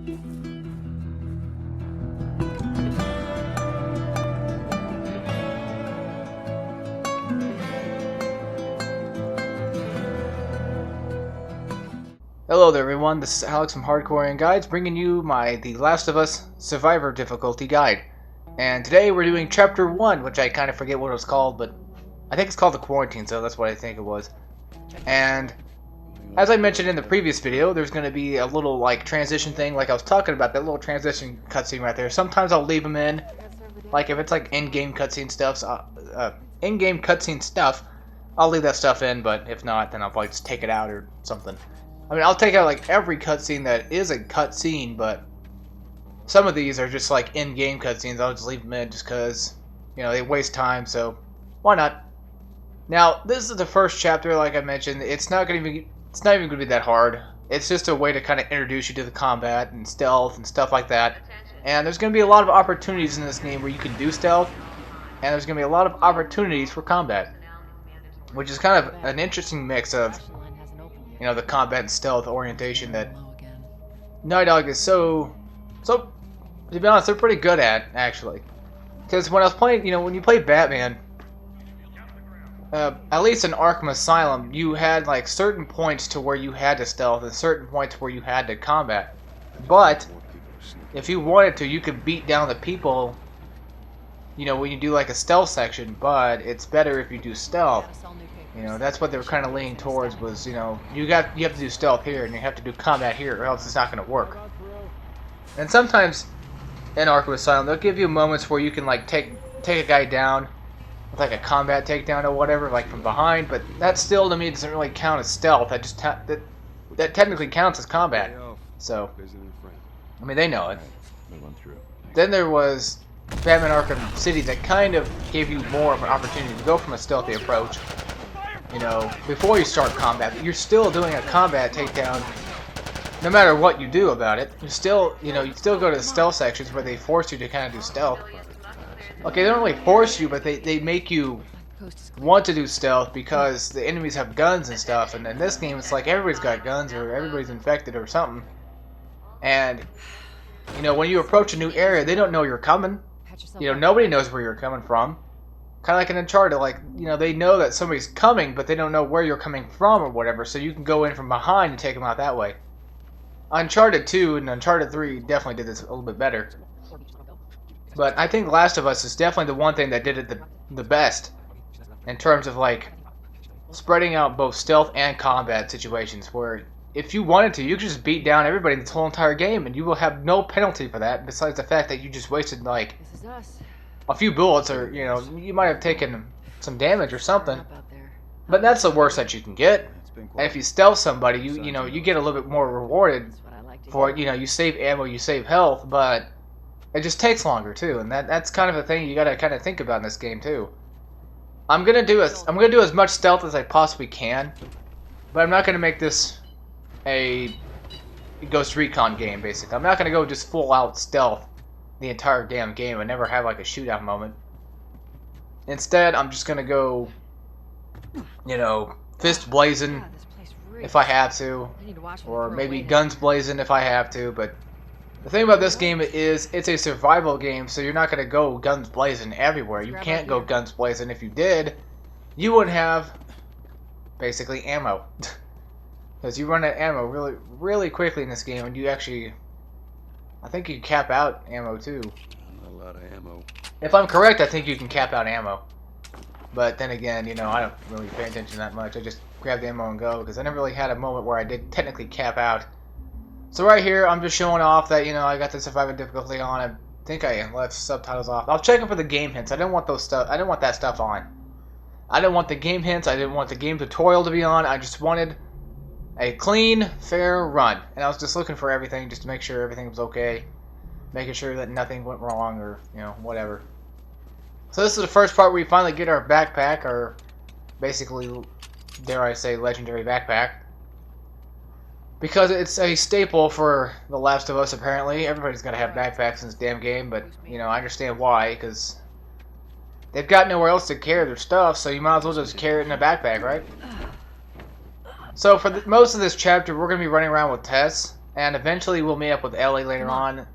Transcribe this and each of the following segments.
Hello there everyone, this is Alex from Hardcore Guides bringing you my The Last of Us Survivor Difficulty Guide. And today we're doing Chapter 1, which I kind of forget what it was called, but I think it's called The Quarantine, so that's what I think it was. And as I mentioned in the previous video, there's going to be a little like transition thing, like I was talking about, that little transition cutscene right there. Sometimes I'll leave them in, like if it's like in-game cutscene stuff, I'll leave that stuff in, but if not, then I'll probably just take it out or something. I mean, I'll take out like every cutscene that is a cutscene, but some of these are just like in-game cutscenes. I'll just leave them in just because, you know, they waste time, so why not? Now, this is the first chapter, like I mentioned. It's not even going to be that hard. It's just a way to kind of introduce you to the combat and stealth and stuff like that. And there's going to be a lot of opportunities in this game where you can do stealth, and there's going to be a lot of opportunities for combat, which is kind of an interesting mix of, you know, the combat and stealth orientation that Naughty Dog is so, to be honest, they're pretty good at, actually. Because when I was playing, you know, when you play Batman, at least in Arkham Asylum, you had like certain points to where you had to stealth and certain points where you had to combat. But if you wanted to, you could beat down the people, you know, when you do like a stealth section, but it's better if you do stealth. You know, that's what they were kind of leaning towards, was, you know, you have to do stealth here and you have to do combat here, or else it's not going to work. And sometimes in Arkham Asylum, they'll give you moments where you can like take a guy down with like a combat takedown or whatever, like from behind, but that still to me doesn't really count as stealth. That technically counts as combat. So, I mean, they know it. Then there was Batman Arkham City that kind of gave you more of an opportunity to go from a stealthy approach. You know, before you start combat, but you're still doing a combat takedown no matter what you do about it. You still, you know, you still go to the stealth sections where they force you to kind of do stealth. Okay, they don't really force you, but they make you want to do stealth because the enemies have guns and stuff, and in this game it's like everybody's got guns or everybody's infected or something. And, you know, when you approach a new area, they don't know you're coming. You know, nobody knows where you're coming from. Kind of like in Uncharted, like, you know, they know that somebody's coming, but they don't know where you're coming from or whatever, so you can go in from behind and take them out that way. Uncharted 2 and Uncharted 3 definitely did this a little bit better. But I think Last of Us is definitely the one thing that did it the best in terms of, like, spreading out both stealth and combat situations, where if you wanted to, you could just beat down everybody in this whole entire game, and you will have no penalty for that, besides the fact that you just wasted, like, a few bullets, or, you know, you might have taken some damage or something. But that's the worst that you can get. And if you stealth somebody, you know, you get a little bit more rewarded for it. You know, you save ammo, you save health, but it just takes longer too. And that's kind of a thing you got to kind of think about in this game too. I'm gonna do as much stealth as I possibly can, but I'm not gonna make this a Ghost Recon game. Basically, I'm not gonna go just full out stealth the entire damn game and never have like a shootout moment. Instead, I'm just gonna go, you know, fist blazing if I have to, or maybe guns blazing if I have to. But the thing about this game is it's a survival game, so you're not gonna go guns blazing everywhere. You can't go guns blazing. If you did, you wouldn't have basically ammo, because you run out of ammo really quickly in this game, and you actually, I think you cap out ammo too. Not a lot of ammo. If I'm correct, I think you can cap out ammo. But then again, you know, I don't really pay attention that much. I just grab the ammo and go, because I never really had a moment where I did technically cap out. So right here, I'm just showing off that, you know, I got the survivor difficulty on. I think I left subtitles off. I'll check it for the game hints. I didn't want those stuff. I didn't want that stuff on. I didn't want the game hints. I didn't want the game tutorial to be on. I just wanted a clean, fair run. And I was just looking for everything just to make sure everything was okay. Making sure that nothing went wrong or, you know, whatever. So this is the first part where we finally get our backpack, or basically, dare I say, legendary backpack. Because it's a staple for The Last of Us, apparently. Everybody's got to have backpacks in this damn game, but, you know, I understand why, because they've got nowhere else to carry their stuff, so you might as well just carry it in a backpack, right? So for most of this chapter, we're going to be running around with Tess, and eventually we'll meet up with Ellie later on.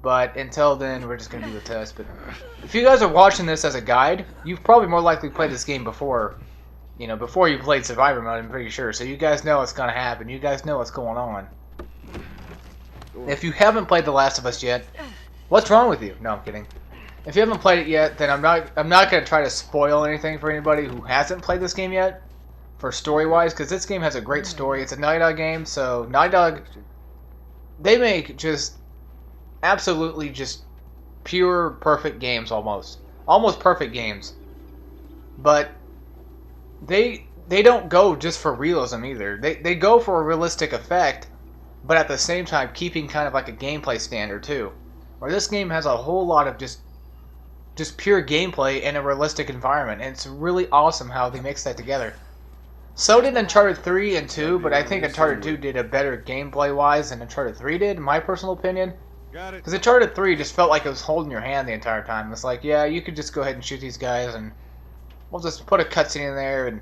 But until then, we're just gonna do the test. But if you guys are watching this as a guide, you've probably more likely played this game before. You know, before you played Survivor Mode, I'm pretty sure. So you guys know what's gonna happen. You guys know what's going on. If you haven't played The Last of Us yet, what's wrong with you? No, I'm kidding. If you haven't played it yet, then I'm not gonna try to spoil anything for anybody who hasn't played this game yet, for story-wise, because this game has a great story. It's a Naughty Dog game, so Naughty Dog, they make just absolutely just pure perfect games, almost perfect games. But they don't go just for realism either. They go for a realistic effect, but at the same time keeping kind of like a gameplay standard too. Where this game has a whole lot of just pure gameplay in a realistic environment, and it's really awesome how they mix that together. So did Uncharted 3 and 2, but I think Uncharted 2 did a better gameplay-wise than Uncharted 3 did, in my personal opinion. Because Uncharted 3 just felt like it was holding your hand the entire time. It's like, yeah, you could just go ahead and shoot these guys, and we'll just put a cutscene in there, and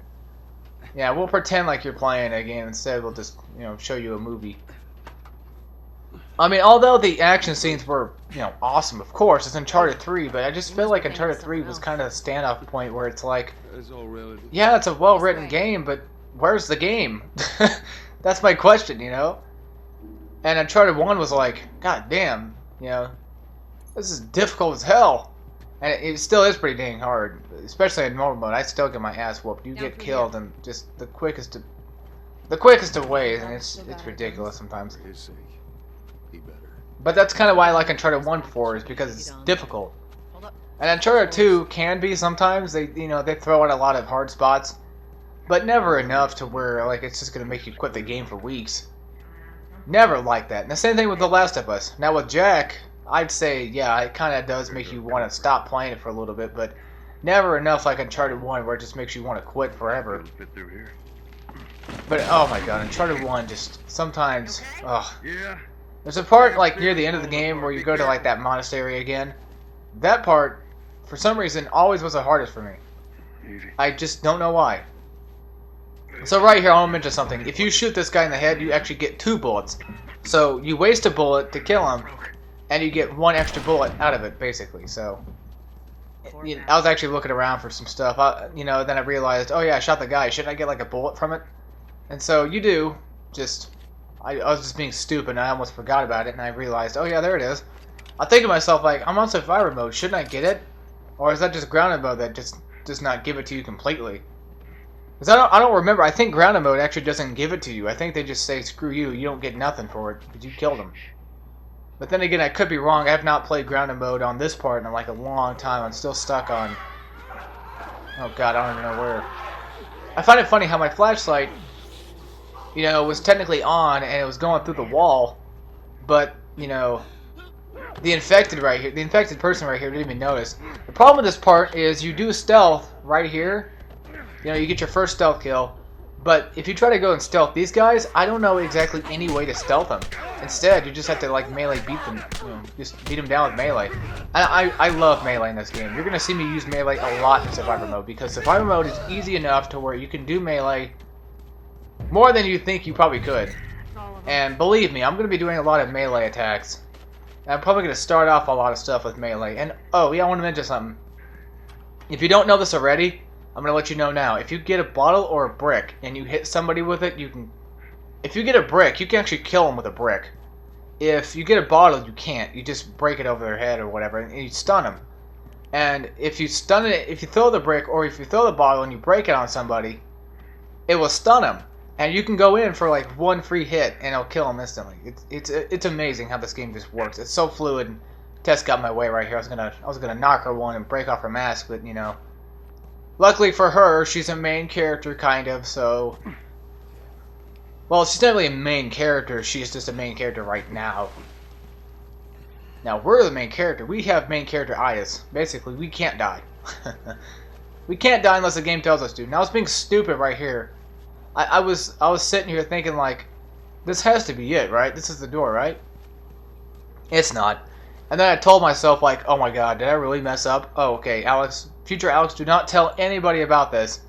yeah, we'll pretend like you're playing a game. Instead, we'll just, you know, show you a movie. I mean, although the action scenes were, you know, awesome, of course, it's Uncharted 3, but I just feel like Uncharted 3 was kind of a standoff point where it's like, yeah, it's a well-written game, but where's the game? That's my question, you know? And Uncharted 1 was like, god damn, you know, this is difficult as hell. And it still is pretty dang hard, especially in normal mode. I still get my ass whooped. You get killed in just the quickest of ways, and it's ridiculous sometimes. But that's kind of why I like Uncharted 1 before, is because it's difficult. And Uncharted 2 can be sometimes. They throw out a lot of hard spots, but never enough to where like it's just gonna make you quit the game for weeks. Never like that. And the same thing with The Last of Us. Now with Jack, I'd say yeah, it kind of does make you want to stop playing it for a little bit, but never enough like Uncharted 1 where it just makes you want to quit forever. But oh my god, Uncharted 1 just sometimes, ugh. There's a part like near the end of the game where you go to like that monastery again. That part, for some reason, always was the hardest for me. I just don't know why. So right here, I want to mention something. If you shoot this guy in the head, you actually get 2 bullets. So you waste a bullet to kill him, and you get 1 extra bullet out of it, basically. So I was actually looking around for some stuff. You know, then I realized, oh yeah, I shot the guy. Shouldn't I get like a bullet from it? And so you do. I was just being stupid, and I almost forgot about it, and I realized, oh yeah, there it is. I think to myself, like, I'm on Survivor mode, shouldn't I get it? Or is that just grounded mode that just does not give it to you completely? Because I don't remember, I think grounded mode actually doesn't give it to you. I think they just say, screw you, you don't get nothing for it, because you killed him. But then again, I could be wrong, I have not played grounded mode on this part in like a long time. I'm still stuck on, oh god, I don't even know where. I find it funny how my flashlight, you know, was technically on and it was going through the wall, but, you know, the infected person right here didn't even notice. The problem with this part is you do stealth right here. You know, you get your first stealth kill, but if you try to go and stealth these guys, I don't know exactly any way to stealth them. Instead, you just have to like melee beat them, you know, just beat them down with melee. I love melee in this game. You're gonna see me use melee a lot in Survivor mode because Survivor mode is easy enough to where you can do melee more than you think you probably could. And believe me, I'm going to be doing a lot of melee attacks. And I'm probably going to start off a lot of stuff with melee. And, oh, yeah, I want to mention something. If you don't know this already, I'm going to let you know now. If you get a bottle or a brick and you hit somebody with it, you can... If you get a brick, you can actually kill them with a brick. If you get a bottle, you can't. You just break it over their head or whatever, and you stun them. And if you stun it, if you throw the brick or if you throw the bottle and you break it on somebody, it will stun them. And you can go in for like 1 free hit and it'll kill him instantly. It's amazing how this game just works. It's so fluid. Tess got in my way right here. I was gonna knock her one and break off her mask, but you know, luckily for her, she's a main character kind of. So, well, she's not really a main character. She's just a main character right now. Now we're the main character. We have main character itis. Basically, we can't die. We can't die unless the game tells us to. Now it's being stupid right here. I was sitting here thinking like, this has to be it, right? This is the door, right? It's not. And then I told myself like, oh my god, did I really mess up? Oh, okay, Alex, future Alex, do not tell anybody about this.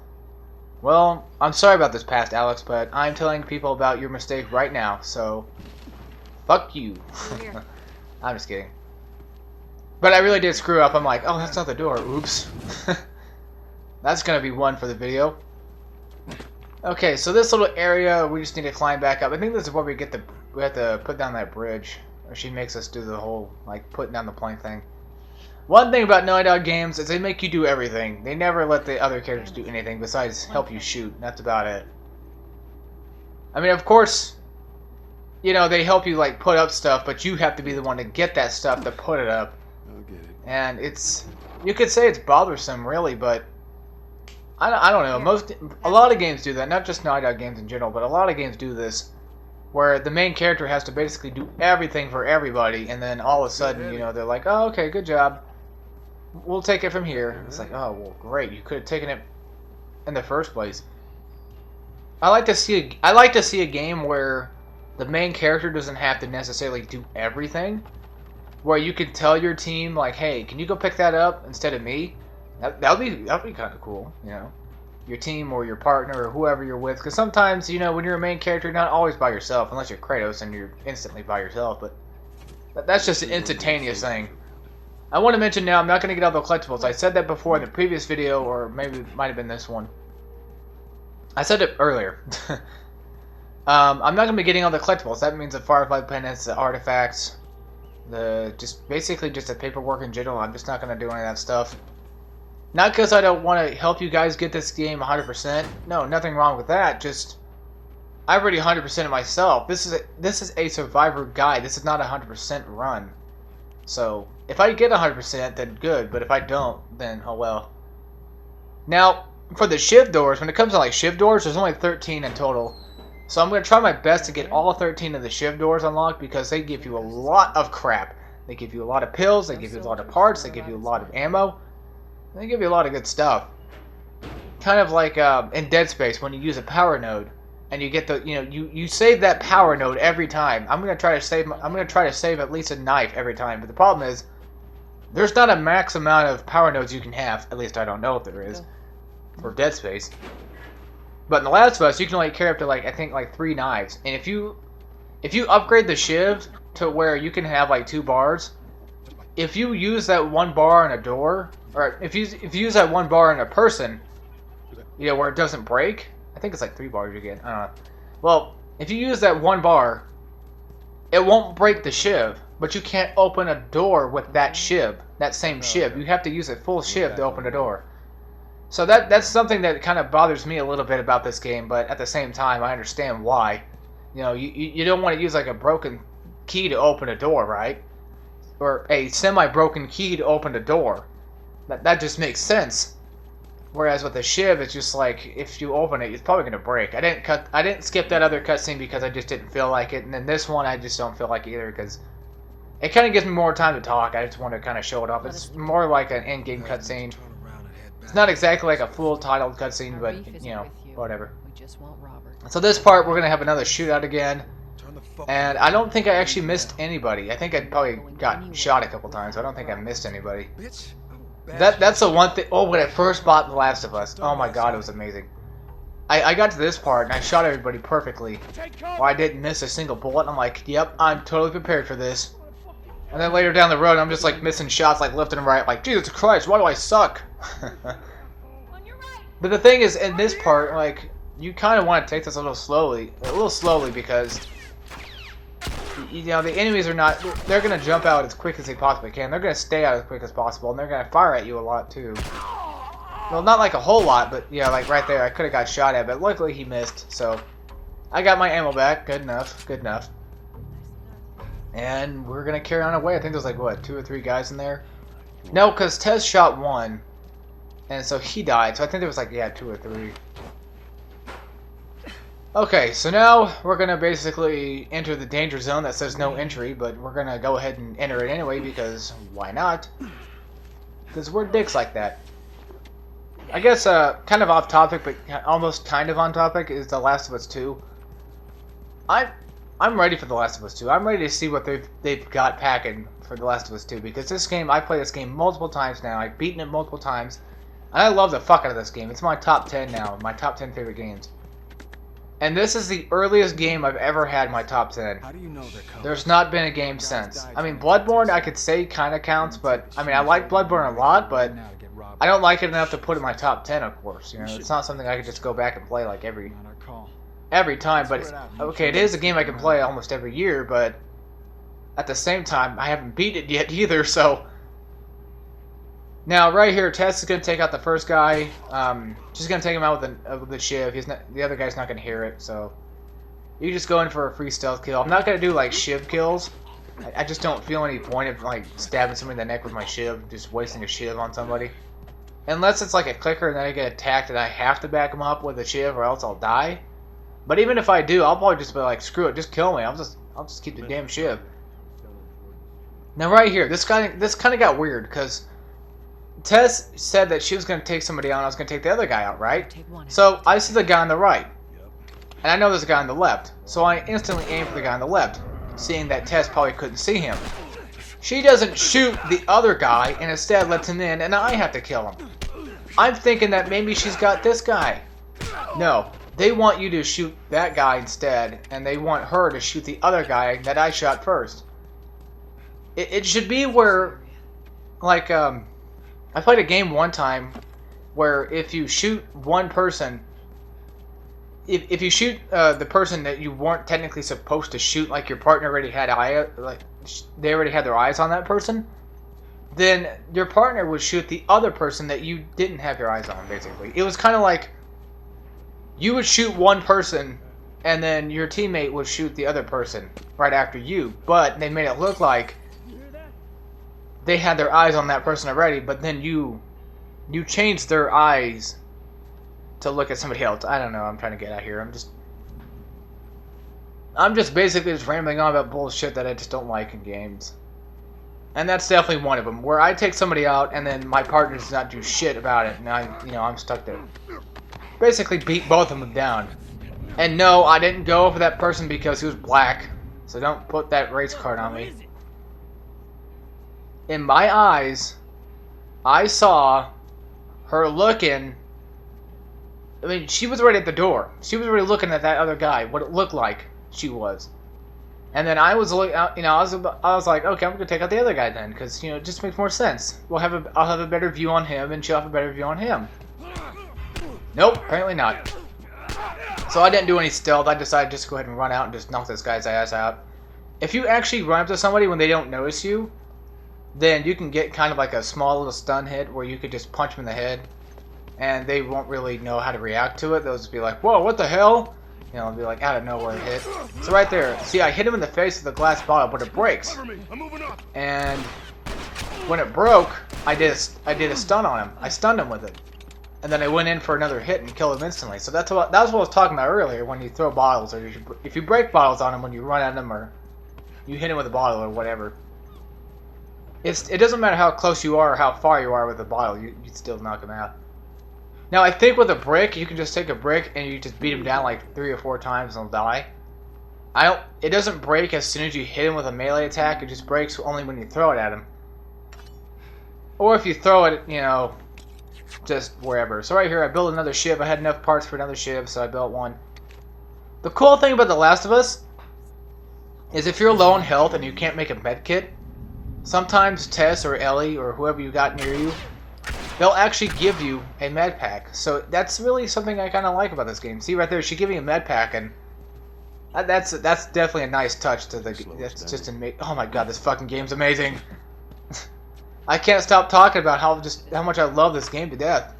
Well, I'm sorry about this past Alex, but I'm telling people about your mistake right now, so Fuck you. Over here. I'm just kidding. But I really did screw up. I'm like, oh, that's not the door. Oops. That's gonna be one for the video. Okay, so this little area, we just need to climb back up. I think this is where we get the, we have to put down that bridge. Or she makes us do the whole, like, putting down the plank thing. One thing about Naughty Dog games is they make you do everything. They never let the other characters do anything besides help you shoot. That's about it. I mean, of course, you know, they help you, like, put up stuff, but you have to be the one to get that stuff to put it up. And it's, you could say it's bothersome, really, but I don't know. A lot of games do that, not just Naughty Dog games in general, but a lot of games do this, where the main character has to basically do everything for everybody, and then all of a sudden, you know, they're like, oh, okay, good job. We'll take it from here. It's like, oh, well, great. You could have taken it in the first place. I like to see a game where the main character doesn't have to necessarily do everything, where you could tell your team, like, hey, can you go pick that up instead of me? That'd be kind of cool, you know, your team or your partner or whoever you're with. Because sometimes, you know, when you're a main character, you're not always by yourself, unless you're Kratos and you're instantly by yourself. But that's just an instantaneous thing. I want to mention now, I'm not going to get all the collectibles. I said that before in the previous video, or maybe it might have been this one. I said it earlier. I'm not going to be getting all the collectibles. That means the Firefly pendants, the artifacts, basically just the paperwork in general. I'm just not going to do any of that stuff. Not because I don't want to help you guys get this game 100%. No, nothing wrong with that. Just, I already 100% it myself. This is a survivor guide. This is not a 100% run. So, if I get 100%, then good. But if I don't, then oh well. Now, for the shiv doors, when it comes to like shiv doors, there's only 13 in total. So I'm going to try my best to get all 13 of the shiv doors unlocked, because they give you a lot of crap. They give you a lot of pills, they give you a lot of parts, they give you a lot of ammo. They give you a lot of good stuff. Kind of like in Dead Space, when you use a power node, and you get the, you know, you save that power node every time. I'm gonna try to save at least a knife every time. But the problem is, there's not a max amount of power nodes you can have. At least I don't know if there is for Dead Space. But in The Last of Us, you can only carry up to like, I think, like 3 knives. And if you upgrade the shiv to where you can have like 2 bars, if you use that 1 bar on a door, or if you use that 1 bar on a person, you know, where it doesn't break, I think it's like 3 bars you get. I don't know. Well, if you use that 1 bar, it won't break the shiv, but you can't open a door with that shiv, that same shiv. You have to use a full shiv to open a door. So that's something that kind of bothers me a little bit about this game, but at the same time, I understand why. You know, you don't want to use like a broken key to open a door, right? Or a semi-broken key to open a door. That just makes sense. Whereas with the shiv, it's just like, if you open it, it's probably gonna break. I didn't skip that other cutscene because I just didn't feel like it, and then this one I just don't feel like either, because it kind of gives me more time to talk. I just want to kind of show it off. It's more like an in-game cutscene. It's not exactly like a full titled cutscene, but you know, whatever. So this part, we're gonna have another shootout again. And I don't think I actually missed anybody. I think I probably got shot a couple times. I don't think I missed anybody. That's the one thing. Oh, when I first bought The Last of Us, oh my god, it was amazing. I got to this part and I shot everybody perfectly. Well, I didn't miss a single bullet. I'm like, yep, I'm totally prepared for this. And then later down the road, I'm just like missing shots like left and right. Like, Jesus Christ, why do I suck? But the thing is, in this part, like, you kind of want to take this a little slowly because, you know, the enemies are not, they're going to jump out as quick as they possibly can. They're going to stay out as quick as possible, and they're going to fire at you a lot, too. Well, not like a whole lot, but, yeah, like right there, I could have got shot at, but luckily he missed, so I got my ammo back. Good enough, good enough. And we're going to carry on our way. I think there's like, what, 2 or 3 guys in there? No, because Tez shot 1, and so he died, so I think there was like, yeah, 2 or 3. Okay, so now we're going to basically enter the danger zone that says no entry, but we're going to go ahead and enter it anyway, because why not? Because we're dicks like that. I guess, kind of off topic, but almost kind of on topic, is The Last of Us 2. I'm ready for The Last of Us 2. I'm ready to see what they've got packing for The Last of Us 2, because this game, I played this game multiple times now. I've beaten it multiple times, and I love the fuck out of this game. It's my top 10 now, my top 10 favorite games. And this is the earliest game I've ever had in my top 10. How do you know they're coming? There's not been a game since. I mean, Bloodborne I could say kind of counts, but I mean, I like Bloodborne a lot, but I don't like it enough to put it in my top 10, of course. You know, it's not something I could just go back and play like every time. But okay, it is a game I can play almost every year, but at the same time, I haven't beat it yet either. So now right here, Tess is gonna take out the first guy. She's gonna take him out with the shiv. The other guy's not gonna hear it, so you just go in for a free stealth kill. I'm not gonna do like shiv kills. I just don't feel any point of like stabbing somebody in the neck with my shiv, just wasting a shiv on somebody. Unless it's like a clicker and then I get attacked and I have to back him up with a shiv or else I'll die. But even if I do, I'll probably just be like, screw it, just kill me. I'll just keep the damn shiv. Now right here, this kind of got weird because Tess said that she was going to take somebody out and I was going to take the other guy out, right? So I see the guy on the right. And I know there's a guy on the left. So I instantly aim for the guy on the left, seeing that Tess probably couldn't see him. She doesn't shoot the other guy and instead lets him in and I have to kill him. I'm thinking that maybe she's got this guy. No, they want you to shoot that guy instead and they want her to shoot the other guy that I shot first. It should be where, like, I played a game one time where if you shoot one person, if you shoot the person that you weren't technically supposed to shoot, like your partner already had they already had their eyes on that person, then your partner would shoot the other person that you didn't have your eyes on, basically. It was kind of like you would shoot one person and then your teammate would shoot the other person right after you, but they made it look like they had their eyes on that person already, but then you changed their eyes to look at somebody else. I don't know, I'm trying to get out here. I'm just basically just rambling on about bullshit that I just don't like in games. And that's definitely one of them, where I take somebody out and then my partner does not do shit about it, and I'm stuck there. Basically beat both of them down. And no, I didn't go for that person because he was black, so don't put that race card on me. In my eyes, I saw her looking. I mean, she was already at the door. She was already looking at that other guy, what it looked like she was. And then I was looking out, I was like, okay, I'm gonna take out the other guy then, because it just makes more sense. I'll have a better view on him, and she'll have a better view on him. Nope, apparently not. So I didn't do any stealth. I decided just to go ahead and run out and just knock this guy's ass out. If you actually run up to somebody when they don't notice you, then you can get kind of like a small little stun hit where you could just punch them in the head, and they won't really know how to react to it. They'll just be like, whoa, what the hell? It'll be like out of nowhere hit. So right there, see, I hit him in the face with a glass bottle, but it breaks. And when it broke, I did a stun on him. I stunned him with it, and then I went in for another hit and killed him instantly. So that was what I was talking about earlier. When you throw bottles, or if you break bottles on him when you run at him, or you hit him with a bottle or whatever, it doesn't matter how close you are or how far you are with the bottle. You still knock him out. Now, I think with a brick, you can just take a brick and you just beat him down like 3 or 4 times and he'll die. It doesn't break as soon as you hit him with a melee attack. It just breaks only when you throw it at him. Or if you throw it, just wherever. So right here, I built another shiv. I had enough parts for another shiv, so I built one. The cool thing about The Last of Us is if you're low on health and you can't make a med kit, sometimes Tess or Ellie or whoever you got near you, they'll actually give you a med pack. So that's really something I kind of like about this game. See right there, she gave me a med pack, and that's definitely a nice touch to the. That's just amazing. Oh my god, this fucking game's amazing. I can't stop talking about how much I love this game to death.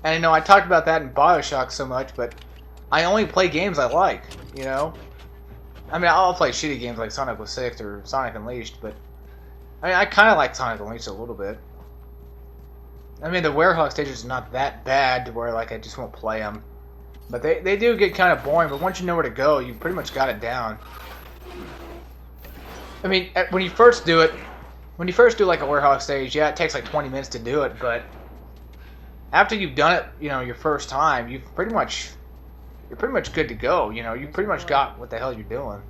And I talked about that in BioShock so much, but I only play games I like. I mean, I'll play shitty games like Sonic 06 or Sonic Unleashed, but I mean, I kind of like Sonic Unleashed a little bit. I mean, the Werehog stages are not that bad to where, like, I just won't play them. But they do get kind of boring, but once you know where to go, you pretty much got it down. I mean, when you first do it, like a Werehog stage, yeah, it takes like 20 minutes to do it, but after you've done it, your first time, you're pretty much good to go. You pretty much got what the hell you're doing.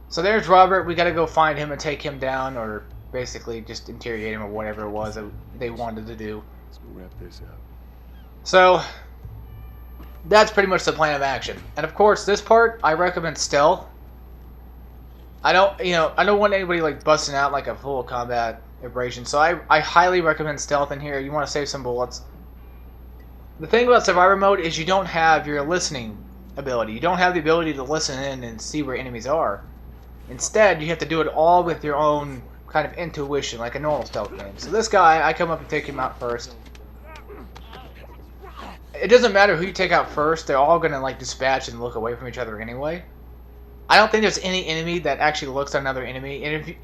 So there's Robert. We gotta go find him and take him down, or basically just interrogate him or whatever it was that they wanted to do. Let's go wrap this up. So that's pretty much the plan of action. And of course, this part, I recommend stealth. I don't want anybody like busting out like a full combat abrasion, so I highly recommend stealth in here. You want to save some bullets. The thing about survivor mode is you don't have your listening ability. You don't have the ability to listen in and see where enemies are. Instead, you have to do it all with your own kind of intuition, like a normal stealth game. So this guy, I come up and take him out first. It doesn't matter who you take out first, they're all gonna like dispatch and look away from each other anyway. I don't think there's any enemy that actually looks at another enemy, and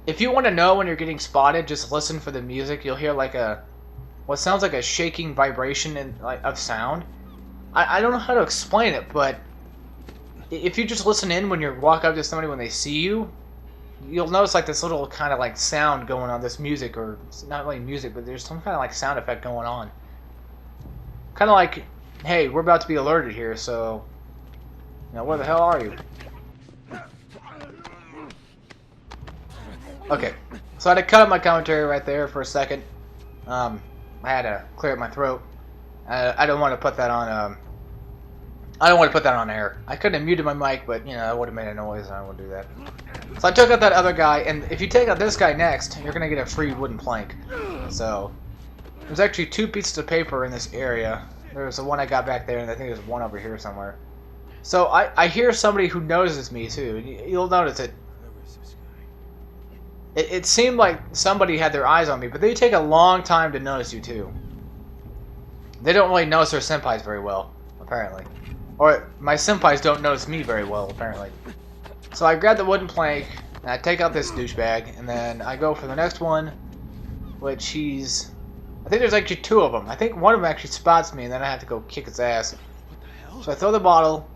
if you want to know when you're getting spotted, just listen for the music. You'll hear like what sounds like a shaking vibration of sound. I don't know how to explain it, but if you just listen in when you walk up to somebody when they see you, you'll notice like this little kind of like sound going on, this music, or it's not really music, but there's some kind of like sound effect going on. Kind of like, hey, we're about to be alerted here, so, where the hell are you? Okay, so I had to cut up my commentary right there for a second. I had to clear up my throat. I don't want to put that on. I don't want to put that on air. I couldn't have muted my mic, but I would have made a noise, and I won't do that. So I took out that other guy, and if you take out this guy next, you're gonna get a free wooden plank. So there's actually 2 pieces of paper in this area. There's the one I got back there, and I think there's one over here somewhere. So I hear somebody who notices me too. You'll notice it. It seemed like somebody had their eyes on me, but they take a long time to notice you too. They don't really notice their senpais very well, apparently. Or my senpais don't notice me very well, apparently. So I grab the wooden plank, and I take out this douchebag, and then I go for the next one, which I think there's actually 2 of them. I think one of them actually spots me, and then I have to go kick his ass. So I throw the bottle,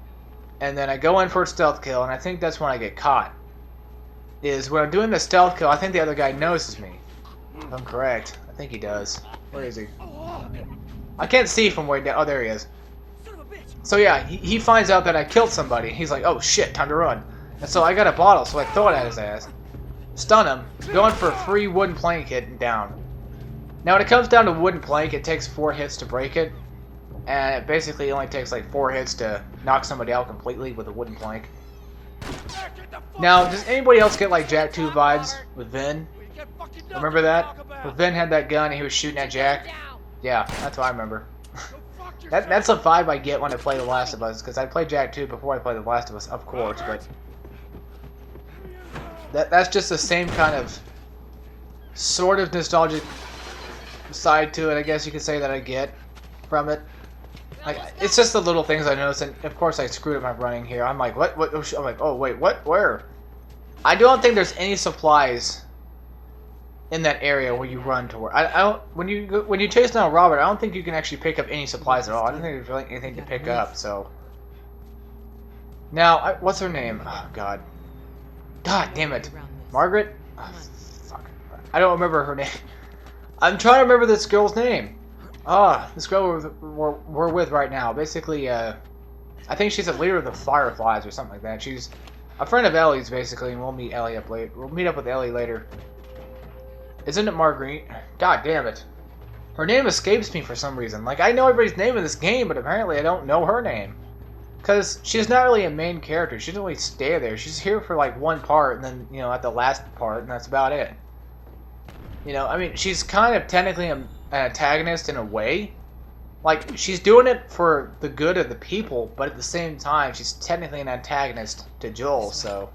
and then I go in for a stealth kill, and I think that's when I get caught. Is when I'm doing the stealth kill, I think the other guy notices me. If I'm correct. I think he does. Where is he? I can't see from way down. Oh, there he is. So yeah, he finds out that I killed somebody. He's like, oh shit, time to run. And so I got a bottle, so I throw it at his ass. Stun him. Going for a free wooden plank hit and down. Now when it comes down to wooden plank, it takes 4 hits to break it. And it basically only takes like 4 hits to knock somebody out completely with a wooden plank. Now, does anybody else get like Jak 2 vibes with Vin? Remember that? When Vin had that gun and he was shooting at Jak? Yeah, that's what I remember. That's a vibe I get when I play The Last of Us, because I played Jak 2 before I played The Last of Us, of course, but that's just the same kind of sort of nostalgic side to it, I guess you could say, that I get from it. Like, it's just the little things I notice, and of course I screwed up my running here. I'm like, what? I'm like, oh wait, what? Where? I don't think there's any supplies in that area where you run toward. I don't. When you chase down Robert, I don't think you can actually pick up any supplies at all. I don't think there's really anything to pick up. So now, what's her name? Oh God. God damn it, Margaret. Oh, fuck. I don't remember her name. I'm trying to remember this girl's name. This girl we're with right now. Basically, I think she's a leader of the Fireflies or something like that. She's a friend of Ellie's, basically, and we'll meet Ellie up later. We'll meet up with Ellie later. Isn't it Marguerite? God damn it. Her name escapes me for some reason. Like, I know everybody's name in this game, but apparently I don't know her name. Because she's not really a main character. She doesn't really stay there. She's here for, like, one part, and then, at the last part, and that's about it. I mean, she's kind of technically an antagonist in a way. Like, she's doing it for the good of the people, but at the same time, she's technically an antagonist to Joel, so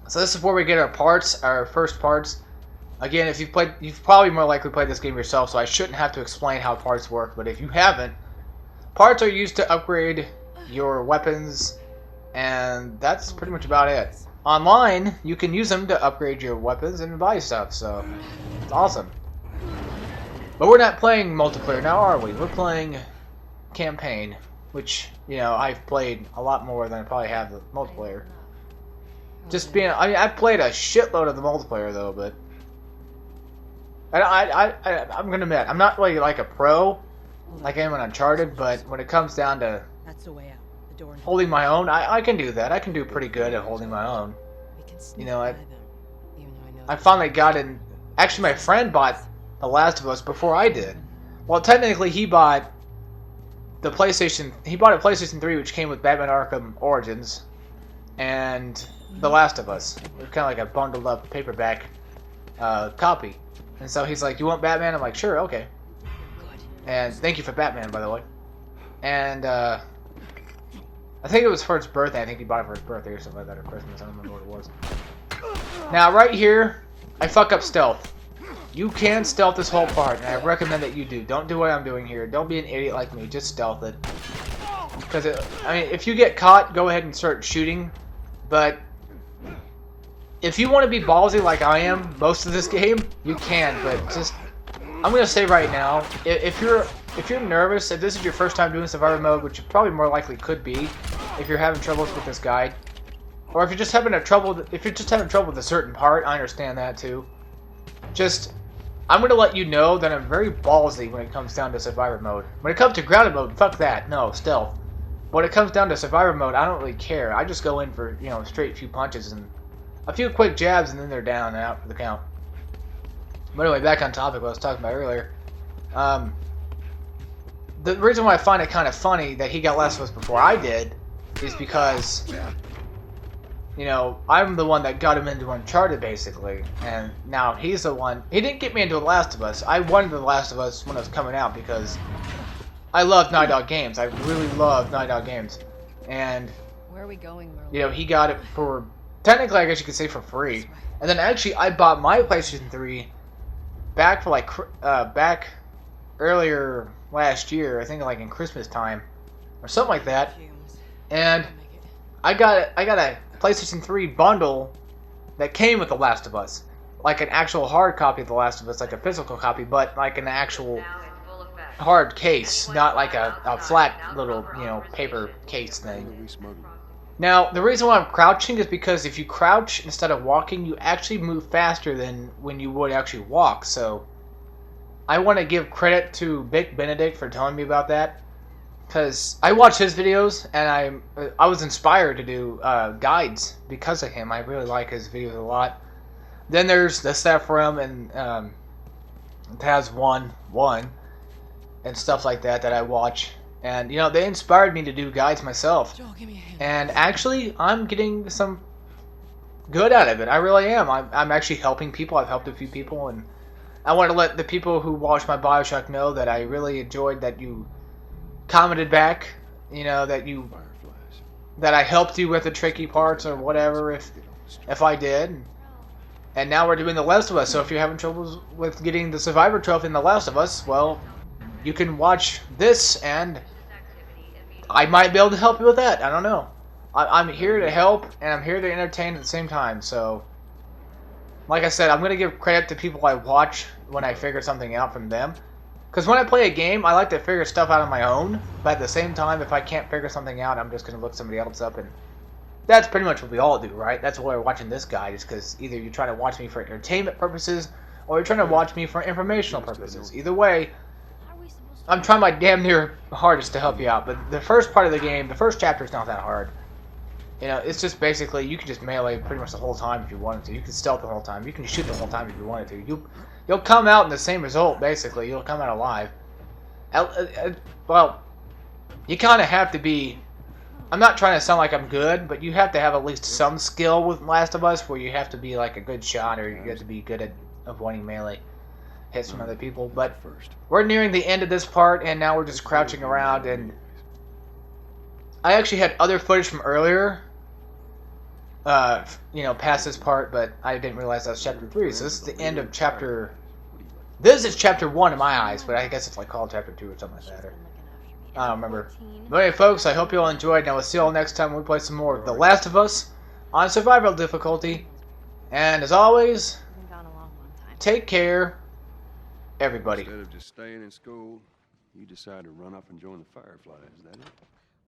this is where we get our parts, our first parts. Again, if you've probably more likely played this game yourself, so I shouldn't have to explain how parts work, but if you haven't, parts are used to upgrade your weapons, and that's pretty much about it. Online, you can use them to upgrade your weapons and buy stuff, so it's awesome. But we're not playing multiplayer now, are we? We're playing campaign, which, I've played a lot more than I probably have the multiplayer. I've played a shitload of the multiplayer, though, but I'm gonna admit, I'm not really like a pro, like I am in Uncharted, but when it comes down to holding my own, I can do that. I can do pretty good at holding my own. I finally got in. Actually, my friend bought The Last of Us before I did. Well, technically, he bought the PlayStation. He bought a PlayStation 3, which came with Batman Arkham Origins and The Last of Us. It was kind of like a bundled up paperback copy. And so he's like, "You want Batman?" I'm like, "Sure, okay." And thank you for Batman, by the way. And I think it was for his birthday. I think he bought it for his birthday or something like that, or Christmas. I don't remember what it was. Now, right here, I fuck up stealth. You can stealth this whole part, and I recommend that you do. Don't do what I'm doing here. Don't be an idiot like me. Just stealth it. Because, I mean, if you get caught, go ahead and start shooting. But if you want to be ballsy like I am most of this game, you can. But just, I'm gonna say right now, if you're nervous, if this is your first time doing survivor mode, which you probably more likely could be, if you're having troubles with this guide, or if you're just having trouble with a certain part, I understand that too. Just, I'm gonna let you know that I'm very ballsy when it comes down to survivor mode. When it comes to grounded mode, fuck that, no, stealth. When it comes down to survivor mode, I don't really care. I just go in for, you know, straight few punches and a few quick jabs, and then they're down and out for the count. But anyway, back on topic, what I was talking about earlier. The reason why I find it kind of funny that he got Last of Us before I did is because, you know, I'm the one that got him into Uncharted, basically. And now he's the one... He didn't get me into The Last of Us. I wanted The Last of Us when it was coming out because I love Naughty Dog games. I really love Naughty Dog games. And, where are we going, Merlin? you know, he got it for... Technically, I guess you could say for free. And then actually, I bought my PlayStation 3 back for like... back earlier last year. I think like in Christmas time. Or something like that. And I got a PlayStation 3 bundle that came with The Last of Us. Like an actual hard copy of The Last of Us, like a physical copy, but like an actual hard case, not like a flat little, you know, paper case thing. Now, the reason why I'm crouching is because if you crouch instead of walking, you actually move faster than when you would actually walk, so I want to give credit to Vic Benedict for telling me about that. Because I watch his videos, and I was inspired to do guides because of him. I really like his videos a lot. Then there's the Sephiroth and Taz 1 and stuff like that I watch. And, you know, they inspired me to do guides myself. Joel, give me a hand. And actually, I'm getting some good out of it. I really am. I'm actually helping people. I've helped a few people, and I want to let the people who watch my Bioshock know that I really enjoyed that you commented back, you know, that I helped you with the tricky parts or whatever, if I did. And now we're doing The Last of Us, so if you're having troubles with getting the Survivor Trophy in The Last of Us, well, you can watch this, and I might be able to help you with that. I don't know. I'm here to help, and I'm here to entertain at the same time, so like I said, I'm going to give credit to people I watch when I figure something out from them. Because when I play a game, I like to figure stuff out on my own. But at the same time, if I can't figure something out, I'm just going to look somebody else up. And that's pretty much what we all do, right? That's why we're watching this guide. Is because either you're trying to watch me for entertainment purposes, or you're trying to watch me for informational purposes. Either way, I'm trying my damn near hardest to help you out. But the first part of the game, the first chapter is not that hard. You know, it's just basically, you can just melee pretty much the whole time if you wanted to. You can stealth the whole time. You can shoot the whole time if you wanted to. You'll come out in the same result, basically. You'll come out alive. Well, you kind of have to be... I'm not trying to sound like I'm good, but you have to have at least some skill with Last of Us, where you have to be like a good shot, or you have to be good at avoiding melee hits from other people. But we're nearing the end of this part, and now we're just crouching around, and I actually had other footage from earlier, you know, past this part, but I didn't realize that was chapter 3. So this is the end of chapter... This is chapter 1 in my eyes, but I guess it's like called chapter 2 or something like that. Or, I don't remember. But anyway, folks, I hope you all enjoyed, and I will see you all next time when we play some more of The Last of Us on survival difficulty. And as always, take care, everybody. Instead of just staying in school, you decide to run off and join the Fireflies, is that it?